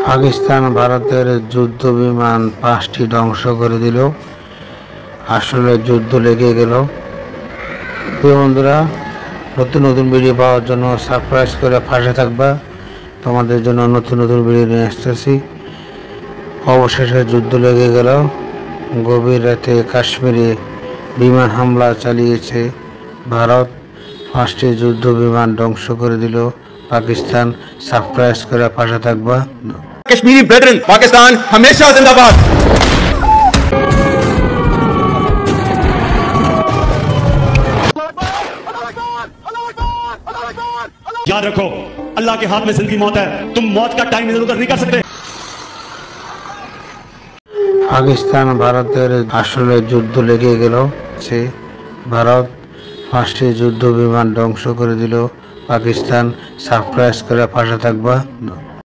পাকিস্তান ভারতের যুদ্ধ বিমান 5টি ধ্বংস করে দিল। আসলে যুদ্ধ লেগে গেল। প্রিয় বন্ধুরা, নতুন নতুন ভিডিও পাওয়ার জন্য সাবস্ক্রাইব করে পাশে থাকবা। তোমাদের জন্য নতুন নতুন ভিডিও নিয়ে আসতেছি। অবশেষে যুদ্ধ লেগে গেল। গভীর রাতে কাশ্মীরে বিমান হামলা চালিয়েছে ভারত। 5টি যুদ্ধ বিমান ধ্বংস করে দিল পাকিস্তান। সাবস্ক্রাইব করে পাশে থাকবা। कश्मीरी ब्रदरन, पाकिस्तान हमेशा जिंदाबाद। याद रखो, अल्लाह के हाथ में जिंदगी मौत है। तुम मौत का टाइम इधर उधर नहीं कर सकते। পাকিস্তান ভারতের আসলে যুদ্ধ লেগে গেল। ভারত 5টি যুদ্ধ বিমান ধ্বংস করে দিল পাকিস্তান। সাবস্ক্রাইব করে পাশে থাকবা।